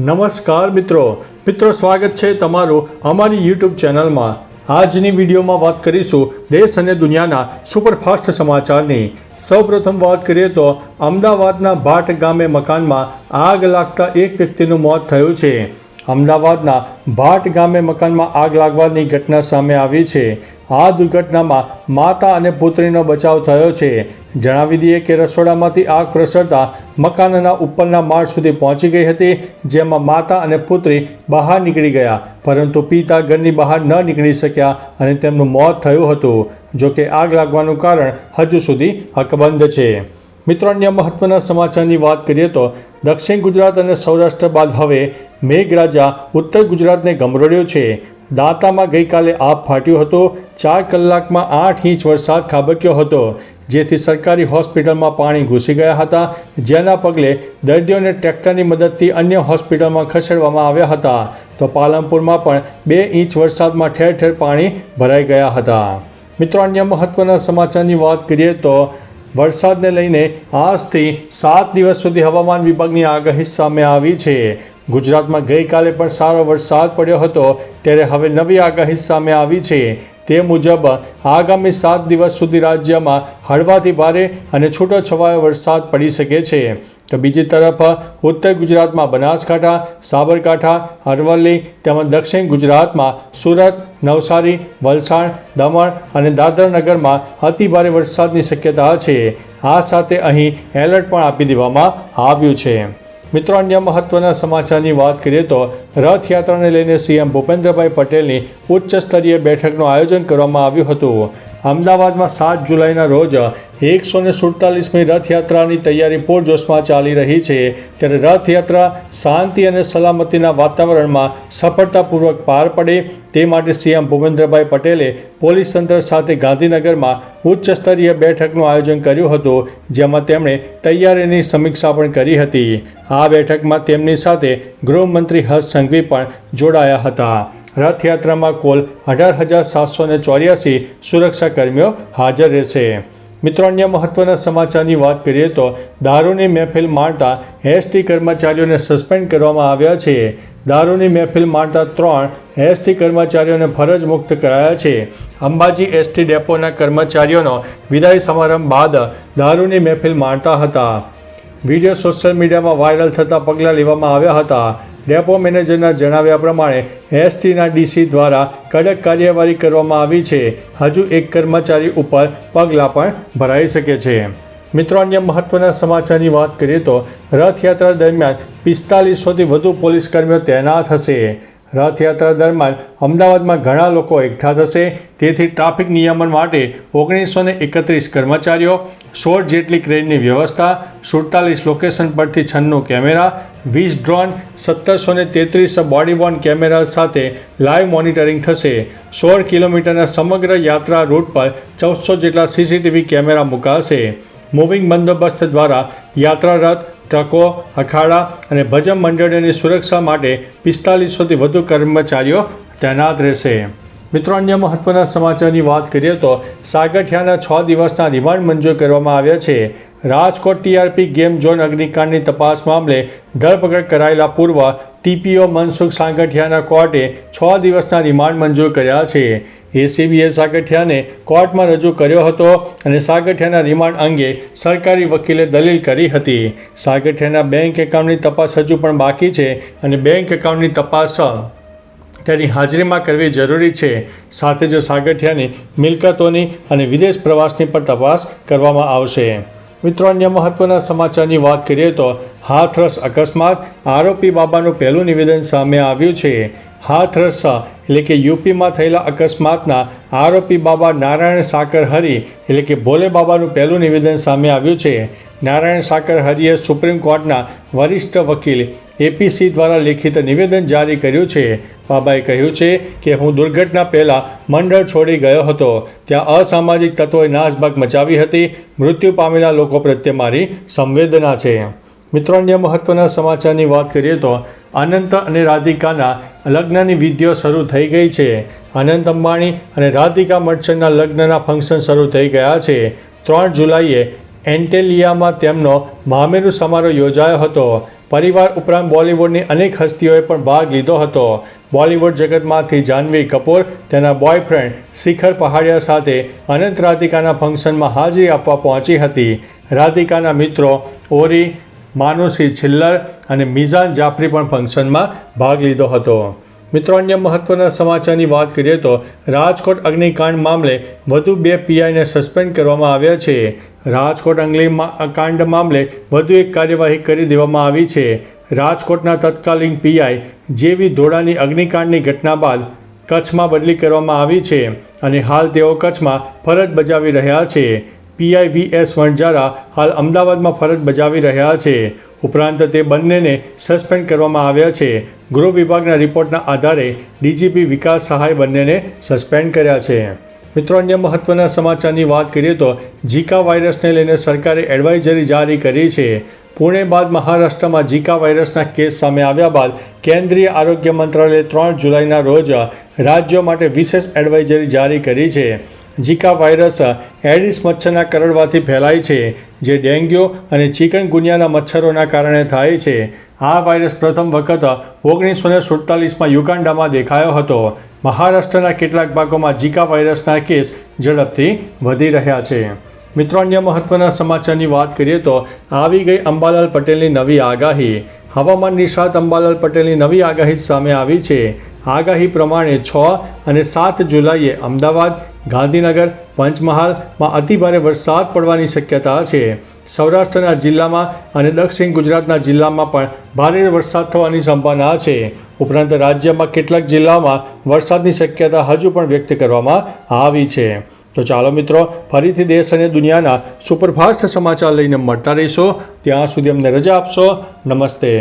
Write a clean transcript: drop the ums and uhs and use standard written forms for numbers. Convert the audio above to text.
નમસ્કાર મિત્રો સ્વાગત છે તમારું અમારી યુટ્યુબ ચેનલમાં। આજની વિડીયોમાં વાત કરીશું દેશ અને દુનિયાના સુપરફાસ્ટ સમાચારની। સૌપ્રથમ વાત કરીએ તો અમદાવાદના ભાટ ગામે મકાનમાં આગ લાગતા એક વ્યક્તિનું મોત થયું છે। અમદાવાદના ભાટ ગામે મકાનમાં આગ લાગવાની ઘટના સામે આવી છે। આ દુર્ઘટનામાં માતા અને પુત્રીનો બચાવ થયો છે। જણાવી દઈએ કે રસોડામાંથી આગ પ્રસરતા મકાનના ઉપરના માળ સુધી પહોંચી ગઈ હતી, જેમાં માતા અને પુત્રી બહાર નીકળી ગયા, પરંતુ પિતા ઘરની બહાર ન નીકળી શક્યા અને તેમનું મોત થયું હતું। જોકે આગ લાગવાનું કારણ હજુ સુધી અકબંધ છે। મિત્રો, અન્ય મહત્વના સમાચારની વાત કરીએ તો દક્ષિણ ગુજરાત અને સૌરાષ્ટ્ર બાદ હવે મેઘરાજા ઉત્તર ગુજરાતને ગમરોડ્યો છે। દાંતામાં ગઈકાલે આભ ફાટ્યું હતું। 4 કલાકમાં 8 ઇંચ વરસાદ ખાબક્યો હતો, જેથી સરકારી હોસ્પિટલમાં પાણી ઘૂસી ગયા હતા, જેના પગલે દર્દીઓને ટ્રેક્ટરની મદદથી અન્ય હોસ્પિટલમાં ખસેડવામાં આવ્યા હતા। તો પાલનપુરમાં પણ 2 ઇંચ વરસાદમાં ઠેર ઠેર પાણી ભરાઈ ગયા હતા। મિત્રો, અન્ય મહત્વના સમાચારની વાત કરીએ તો વરસાદને લઈને આજથી 7 દિવસ સુધી હવામાન વિભાગની આગાહી સામે આવી છે। ગુજરાતમાં ગઈકાલે પણ સારો વરસાદ પડ્યો હતો, ત્યારે હવે નવી આગાહી સામે આવી છે। તે મુજબ આગામી 7 દિવસ સુધી રાજ્યમાં હળવાથી ભારે અને છૂટોછવાયો વરસાદ પડી શકે છે। તો બીજી તરફ ઉત્તર ગુજરાતમાં બનાસકાંઠા, સાબરકાંઠા, અરવલ્લી તેમજ દક્ષિણ ગુજરાતમાં સુરત, નવસારી, વલસાડ, દમણ અને દાદરાનગરમાં અતિભારે વરસાદની શક્યતા છે। આ સાથે અહીં એલર્ટ પણ આપી દેવામાં આવ્યું છે। મિત્રો, અન્ય મહત્વના સમાચારની વાત કરીએ તો રથયાત્રાને લઈને સીએમ ભૂપેન્દ્રભાઈ પટેલની ઉચ્ચ સ્તરીય બેઠકનું આયોજન કરવામાં આવ્યું હતું। અમદાવાદમાં 7 જુલાઈના રોજ 147મી રથયાત્રાની તૈયારી પૂરજોશમાં ચાલી રહી છે, ત્યારે રથયાત્રા શાંતિ અને સલામતીના વાતાવરણમાં સફળતાપૂર્વક પાર પડે તે માટે સીએમ ભૂપેન્દ્રભાઈ પટેલે પોલીસ તંત્ર સાથે ગાંધીનગરમાં ઉચ્ચ સ્તરીય બેઠકનું આયોજન કર્યું હતું, જેમાં તેમણે તૈયારીની સમીક્ષા પણ કરી હતી। આ બેઠકમાં તેમની સાથે ગૃહમંત્રી હર્ષ સંઘવી પણ જોડાયા હતા। રથયાત્રામાં કુલ 18,784 સુરક્ષાકર્મીઓ હાજર રહેશે। મિત્રો, અન્ય મહત્વના સમાચારની વાત કરીએ તો દારૂની મહેફિલ માણતા એસટી કર્મચારીઓને સસ્પેન્ડ કરવામાં આવ્યા છે। દારૂની મહેફિલ માણતા 3 એસટી કર્મચારીઓને ફરજ મુક્ત કરાયા છે। અંબાજી એસટી ડેપોના કર્મચારીઓનો વિદાય સમારંભ બાદ દારૂની મહેફિલ માણતા હતા। વિડીયો સોશિયલ મીડિયામાં વાયરલ થતાં પગલાં લેવામાં આવ્યા હતા। ડેપો મેનેજરના જણાવ્યા પ્રમાણે એસટીના ડીસી દ્વારા કડક કાર્યવાહી કરવામાં આવી છે। હજુ એક કર્મચારી ઉપર પગલાં પણ ભરાઈ શકે છે। મિત્રો, અન્ય મહત્વના સમાચારની વાત કરીએ તો રથયાત્રા દરમિયાન 4500થી વધુ પોલીસકર્મીઓ તૈનાત હશે। રથયાત્રા દરમિયાન અમદાવાદમાં ઘણા લોકો એકઠા થશે, તેથી ટ્રાફિક નિયમન માટે 1931 કર્મચારીઓ, 16 જેટલી ક્રેનની વ્યવસ્થા, 47 લોકેશન પરથી 96 camera, 20 drone, 1733 body Warne camera સાથે લાઈવ મોનિટરિંગ થશે। 16 કિલોમીટરના સમગ્ર યાત્રા રૂટ પર 1400 જેટલા સીસીટીવી કેમેરા મુકાશે। મૂવિંગ બંદોબસ્ત દ્વારા યાત્રા રથ, ટ્રકો, અખાડા અને ભજન મંડળીઓની સુરક્ષા માટે 4500થી વધુ કર્મચારીઓ તૈનાત રહેશે। મિત્રો, અન્ય મહત્વના સમાચારની વાત કરીએ તો સાગઠિયાના 6 દિવસના રિમાન્ડ મંજૂર કરવામાં આવ્યા છે। રાજકોટ ટીઆરપી ગેમ ઝોન અગ્નિકાંડની તપાસ મામલે ધરપકડ કરાયેલા પૂર્વ ટીપીઓ મનસુખ સાગઠિયાના કોર્ટે 6 દિવસના રિમાન્ડ મંજૂર કર્યા છે। એસીબીએ સાગઠિયાને કોર્ટમાં રજૂ કર્યો હતો અને સાગઠિયાના રિમાન્ડ અંગે સરકારી વકીલે દલીલ કરી હતી। સાગઠિયાના બેંક એકાઉન્ટની તપાસ હજુ પણ બાકી છે અને બેંક એકાઉન્ટની તપાસ તેની હાજરીમાં કરવી જરૂરી છે। સાથે જ સાગઠિયાની મિલકતોની અને વિદેશ પ્રવાસની પણ તપાસ કરવામાં આવશે। મિત્રો, અન્ય મહત્વના સમાચારની વાત કરીએ તો હાથરસ અકસ્માત, આરોપી બાબાનું પહેલું નિવેદન સામે આવ્યું છે। હાથરસ એટલે કે યુપીમાં થયેલા અકસ્માતના આરોપી બાબા નારાયણ સાકર હરી એટલે કે ભોલે બાબાનું પહેલું નિવેદન સામે આવ્યું છે। નારાયણ સાકર હરીએ સુપ્રીમ કોર્ટના વરિષ્ઠ વકીલ એપીસી દ્વારા લેખિત નિવેદન જારી કર્યું છે। બાબાએ કહ્યું છે કે હું દુર્ઘટના પહેલાં મંડળ છોડી ગયો હતો, ત્યાં અસામાજિક તત્વોએ નાસભાગ મચાવી હતી। મૃત્યુ પામેલા લોકો પ્રત્યે મારી સંવેદના છે। મિત્રો, અન્ય મહત્વના સમાચારની વાત કરીએ તો અનંત અને રાધિકાના લગ્નની વિધિઓ શરૂ થઈ ગઈ છે। અનંત અંબાણી અને રાધિકા મર્ચન્ટના લગ્નના ફંક્શન શરૂ થઈ ગયા છે। 3 જુલાઈએ એન્ટેલિયામાં તેમનો મામેરું સમારોહ યોજાયો હતો। પરિવાર ઉપરાંત બોલિવૂડની અનેક હસ્તીઓએ પણ ભાગ લીધો હતો. બોલિવૂડ જગતમાંથી જાહ્નવી કપૂર તેના બોયફ્રેન્ડ શિખર પહાડિયા સાથે અનંત રાધિકાના ફંક્શનમાં હાજરી આપવા પહોંચી હતી. રાધિકાના મિત્રો ઓરી, માનુષી છિલ્લર અને મિઝાન જાફરી પણ ફંક્શનમાં ભાગ લીધો હતો. મિત્રો, અન્ય મહત્વના સમાચારની વાત કરીએ તો રાજકોટ અગ્નિકાંડ મામલે વધુ 2 પીઆઈને સસ્પેન્ડ કરવામાં આવ્યા છે. રાજકોટ અગ્નિકાંડ મામલે વધુ એક કાર્યવાહી કરી દેવામાં આવી છે. રાજકોટના તત્કાલીન પીઆઈ જેવી ધોળાની અગ્નિકાંડની ઘટના બાદ કચ્છમાં બદલી કરવામાં આવી છે અને હાલ તેઓ કચ્છમાં ફરજ બજાવી રહ્યા છે. પીઆઈ વીએસ વણજારા હાલ અમદાવાદમાં ફરજ બજાવી રહ્યા છે. ઉપરાંત તે બંનેને સસ્પેન્ડ કરવામાં આવ્યા છે. ગૃહ વિભાગના રિપોર્ટના આધારે ડીજીપી વિકાસ સહાય બંનેને સસ્પેન્ડ કર્યા છે. મિત્રો, અન્ય મહત્વના સમાચારની વાત કરીએ તો ઝીકા વાયરસને લઈને સરકારે એડવાઇઝરી જારી કરી છે. પુણે બાદ મહારાષ્ટ્રમાં ઝીકા વાયરસના કેસ સામે આવ્યા બાદ કેન્દ્રીય આરોગ્ય મંત્રાલયે 3 જુલાઈના રોજ રાજ્યો માટે વિશેષ એડવાઇઝરી જારી કરી છે. ઝીકા વાયરસ એડિસ મચ્છરના કરડવાથી ફેલાય છે, જે ડેન્ગ્યુ અને ચિકનગુનિયાના મચ્છરોના કારણે થાય છે. આ વાયરસ પ્રથમ વખત 1947માં યુગાન્ડામાં દેખાયો હતો. મહારાષ્ટ્રના કેટલાક ભાગોમાં ઝીકા વાયરસના કેસ ઝડપથી વધી રહ્યા છે. મિત્રો, અન્ય મહત્વના સમાચારની વાત કરીએ તો આવી ગઈ અંબાલાલ પટેલની નવી આગાહી. હવામાન નિષ્ણાત અંબાલાલ પટેલની નવી આગાહી સામે આવી છે. આગાહી પ્રમાણે 6 અને 7 જુલાઈએ અમદાવાદ, ગાંધીનગર, પંચમહાલમાં અતિભારે વરસાદ પડવાની શક્યતા છે. સૌરાષ્ટ્રના જિલ્લામાં અને દક્ષિણ ગુજરાતના જિલ્લામાં પણ ભારે વરસાદ થવાની સંભાવના છે. ઉપરાંત રાજ્યમાં કેટલાક જિલ્લામાં વરસાદની શક્યતા હજુ પણ વ્યક્ત કરવામાં આવી છે. તો ચાલો મિત્રો, ફરીથી દેશ અને દુનિયાના સુપરફાસ્ટ સમાચાર લઈને મળતા રહીશો. ત્યાં સુધી અમને રજા આપશો. નમસ્તે.